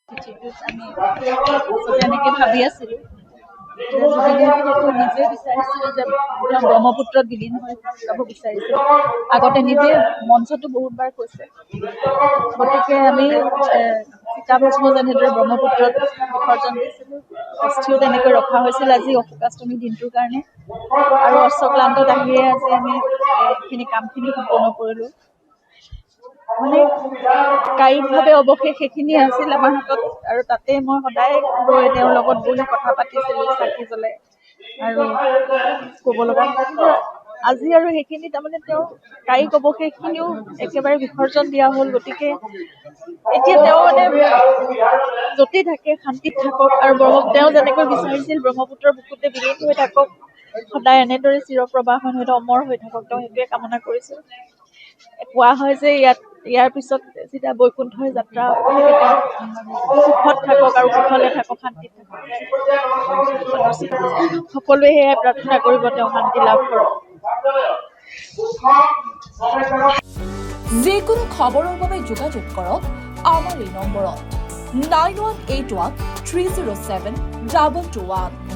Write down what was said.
আমি এনেকৈ ভাবি আছিলোঁ জুবিনে নিজে বিচাৰিছিলে যে তেওঁ ব্ৰহ্মপুত্ৰত বিলীন হৈ যাব বিচাৰিছিল। আগতে নিজে মঞ্চতো বহুতবাৰ কৈছে। গতিকে আমি চিতাভস্ম যেনেদৰে ব্ৰহ্মপুত্ৰত বিসৰ্জন দিছিলোঁ, অস্থিও তেনেকৈ ৰখা হৈছিল আজি অশোকাষ্টমী দিনটোৰ কাৰণে। আৰু অশ্বক্লান্তত আহিয়ে আজি আমি এইখিনি কামখিনি সম্পূৰ্ণ কৰিলোঁ। মানে কায়িকভাৱে অৱশেষ সেইখিনি আছিল আমাৰ হাতত, আৰু তাতে মই সদায় ৰৈ তেওঁৰ লগত বহি কথা পাতিছিলোঁ চাকি জ্বলাই। আৰু ক'ব লগা আজি আৰু সেইখিনি তাৰমানে তেওঁ কায়িক অৱশেষখিনিও একেবাৰে বিসৰ্জন দিয়া হ'ল। গতিকে এতিয়া তেওঁ মানে য'তেই থাকে শান্তিত থাকক, আৰু তেওঁ যেনেকৈ বিচাৰিছিল ব্ৰহ্মপুত্ৰৰ বুকুতে বিলীন হৈ থাকক, সদায় এনেদৰে চিৰপ্ৰবাহমান হৈ অমৰ হৈ থাকক, তেওঁ সেইটোৱে কামনা কৰিছোঁ। কোৱা হয় যে ইয়াৰ পিছত যেতিয়া বৈকুণ্ঠৰ যাত্ৰা সুখত থাকক আৰু কুশলে থাকক, শান্তিত থাকক। সকলোৱে সেয়াই প্ৰাৰ্থনা কৰিব, তেওঁ শান্তি লাভ কৰক। যিকোনো খবৰৰ বাবে যোগাযোগ কৰক আমাৰ এই নম্বৰত 9181 307 221।